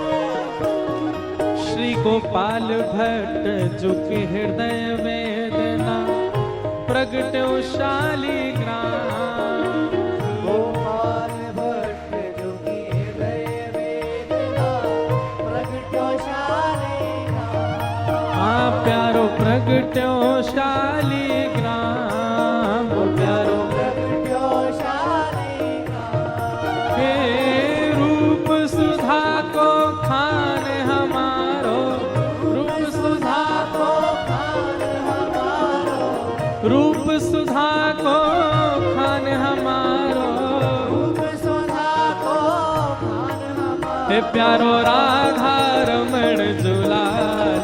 श्री गोपाल भट्ट जुके हृदय वेदना, प्रगटो शालिग्राम, गोपाल भट्ट जुके हृदय वेदना, प्रगटो शालिग्राम, हाँ प्यारो प्रगटो शालिग्राम, प्यारो प्रगटो शालिग्राम। हे रूप सुधा को खान हमारो, रूप सुधा को खान हमारो, रूप सुधा को खान हमारो, रूप सुधा को खान हमारो, हे प्यारो राधा रमण जुलाल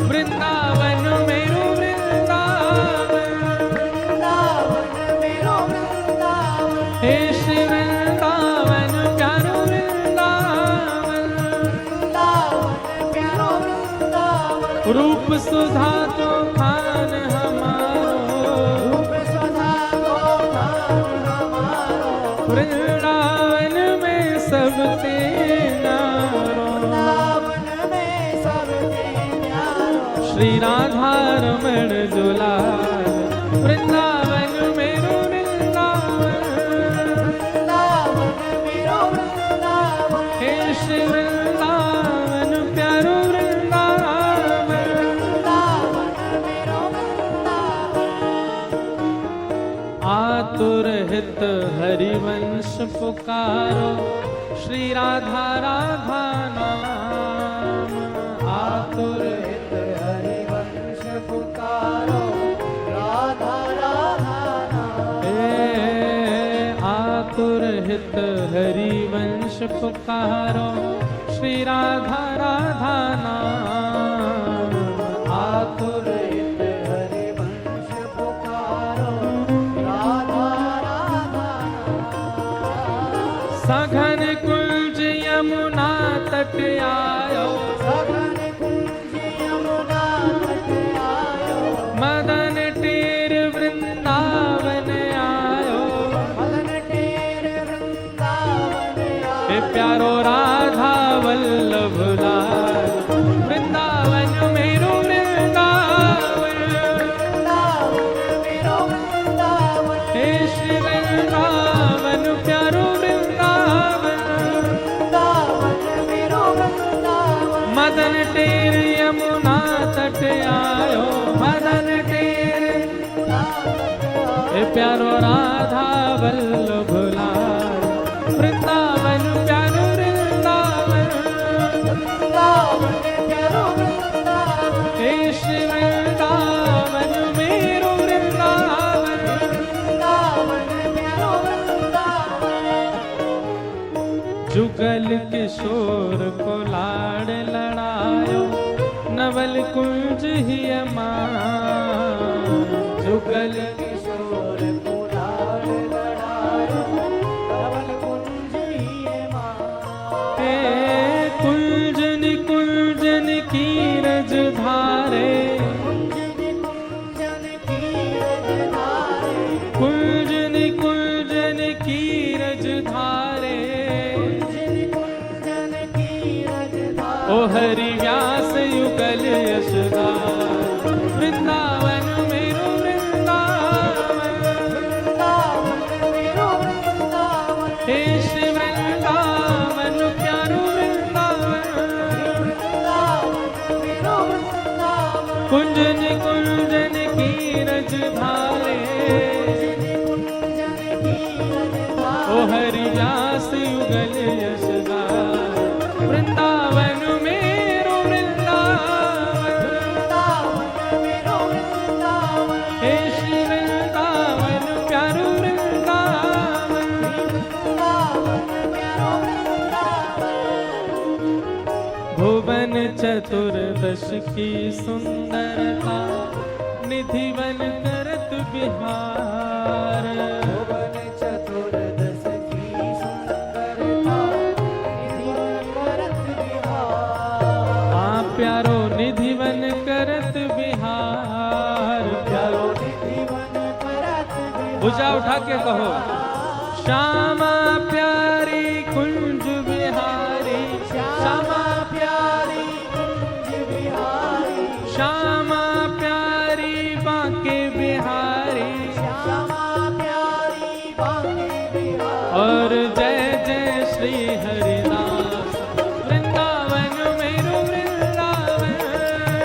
वृंदावन मेरो वृंदावन, वृंदावन मेरो वृंदावन, हे श्री वृंदावन प्यारो वृंदावन, वृंदावन प्यारो वृंदावन, रूप सुधा को खान हमारो, रूप सुधा को खान हमारो, वृंदावन में सब न्यारो, वृंदावन में सब न्यारो, श्री राधा रमण जुलाल वृंदावन मेरो वृंदावन, वृंदावन मेरो वृंदावन, हे श्री वृंदावन प्यारो वृंदावन, वृंदावन मेरो वृंदावन। आतुर हित हरिवंश पुकारो, श्री राधा राधा नाम, आतुर हित हरिवंश पुकारो, राधा राधा नाम, हे आतुर हित हरि वंश पुकारो, श्री राधा राधा नाम। आतुर हित हरि वंश पुकारो, राधा राधा नाम। सघन कुंज यमुना तट आयो, सघन कुंज यमुना तट आयो। मदन टेर वृंदावन आयो, मदन टेर वृंदावन आयो। हे प्यारो राधा वल्लभ लाल, वृंदावन मेरो वृंदावन, वृंदावन मेरो वृंदावन। हे श्री वृंदावन प्यारो वृंदावन। वृंदावन मेरो वृंदावन। मदन टेर यमुना तट आयो, मदन टेर, हे प्यारो राधा वल्लभ लाल, वृंदावन प्यारो वृंदावन। वृंदावन प्यारो वृंदावन। हे श्री वृंदावन मेरो वृंदावन। वृंदावन प्यारो वृंदावन। जुगल किशोर को लाड़ लड़ायो, नवल कुंज ही अमान। जुगल किशोर को लाड़ लड़ायो, धवल कुंज ही मां। हे कुंजन कुंजन कीरज धारे, कुंजन कुंजन कीरज धारे। कुंजन कुंजन कीरज धारे। कुंजन कुंजन कीरज धारे। ओ हरि व्यास युगल यशगार, वृंदावन मेरो वृंदावन। वृंदावन मेरो वृंदावन। हे श्री वृंदावन प्यारो वृंदावन। वृंदावन मेरो वृंदावन। कुंजन कुंजन कीरज धारे, कुंजन कुंजन कीरज ओ धारे। हरि व्यास युगल यशगार, वृंदावन मेरो वृंदावन। वृंदावन मेरो वृंदावन। हे श्री वृंदावन प्यारो वृंदावन। वृंदावन प्यारो वृंदावन। भुवन चतुर्दश की सुंदरता, निधिवन करत बिहार। भुवन चतुर्दश की सुंदरता, निधिवन करत बिहार। हाँ प्यारो निधिवन करत बिहार। प्यारो निधिवन करत बिहार। भुजा उठा के कहो, श्यामा प्यारी कुंज बिहारी, श्यामा प्यारी कुंज बिहारी। श्यामा प्यारी बांके बिहारी। श्यामा प्यारी बांके बिहारी। और जय जय श्री हरिदास, वृंदावन मेरो वृंदावन।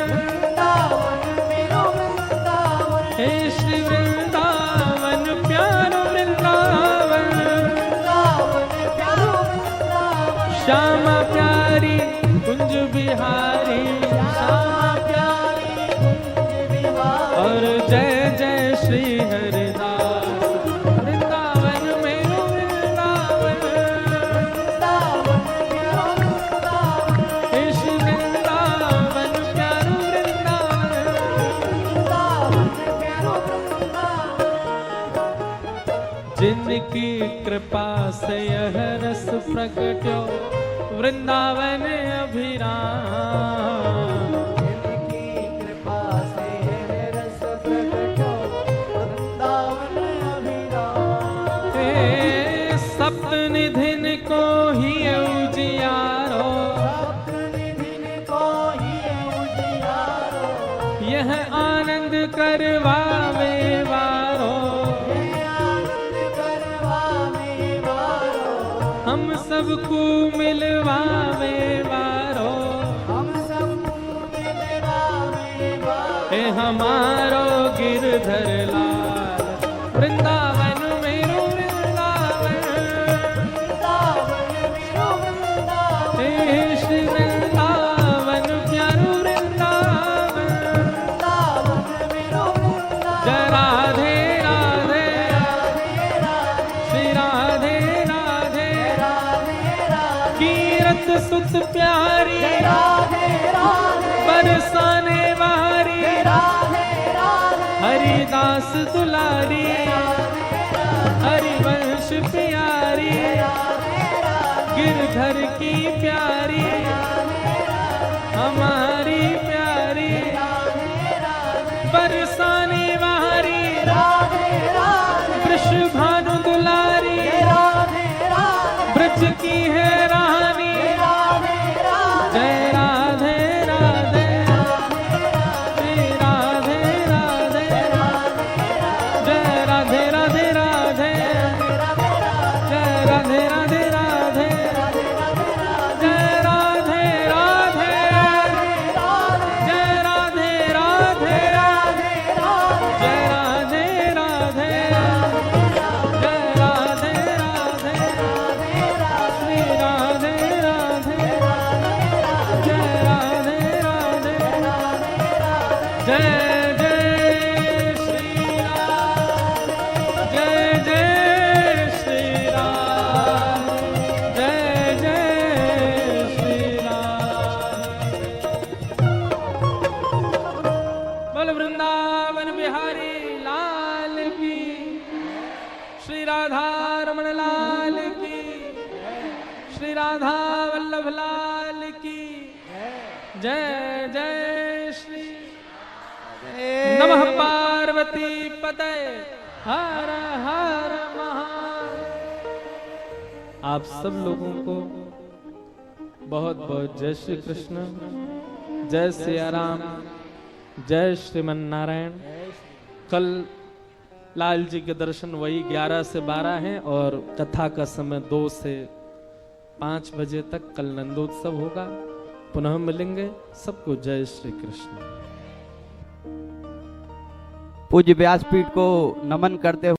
वृंदावन मेरो वृंदावन। हे श्री वृंदावन प्यारो वृंदावन। वृंदावन प्यारो वृंदावन। श्यामा प्यारी कुंज बिहारी, श्यामा प्यारी कुंज बिहारी। और जय जय श्री हरिदास, वृंदावन मेरो वृंदावन। वृंदावन प्यारो वृंदावन। हे श्री वृंदावन प्यारो वृंदावन। वृंदावन प्यारो वृंदावन। जिनकी कृपा से यह रस प्रगट्यो, वृंदावन अभिराम। जिनकी कृपा से यह रस प्रगट्यो, वृंदावन अभिराम। हे सप्तनिधिन को ही उजियारो, सप्तनिधिन को ही उजियारो। यह आनंद करवावे वारो। यह आनंद करवावे वारो। हम सबको मिलवावे वारो। हम सबको मिलवावे वारो। हे हमारो गिरधर लाल, वृंदावन मेरो वृंदावन। वृंदावन मेरो वृंदावन। हे श्री वृंदावन प्यारो वृंदावन। वृंदावन मेरो वृंदावन। जय राधे राधे, राधे राधे। श्री राधे सुत सुत प्यारी राधे राधे बरसाने वारी राधे राधे हरिदास दुलारी हरिवंश प्यारी गिरधर की प्यारी हमारी प्यारी बरसाने वारी राधे राधे वृषभानु दुलारी राधे राधे ब्रज की है रानी राधे राधे जय राधे राधे श्री राधे राधे जय राधे राधे राधे जय राधे राधे राधे जय राधे राधे जय राधे राधे जय राधे राधे जय राधे राधे श्री राधे राधे जय राधे राधे जय जय श्री राम जय जय श्री राम जय जय श्री राम बोल वृंदावन बिहारी लाल की श्री राधा रमण लाल की श्री राधा वल्लभ लाल की जय जय श्री नमः पार्वती पते हर हर महादेव। आप सब लोगों को बहुत बहुत जय श्री कृष्ण, जय सिया राम, जय श्रीमन नारायण। कल लाल जी के दर्शन वही 11 से 12 हैं और कथा का समय 2 से 5 बजे तक कल नंदोत्सव होगा। पुनः मिलेंगे। सबको जय श्री कृष्ण। पूज्य व्यासपीठ को नमन करते हुए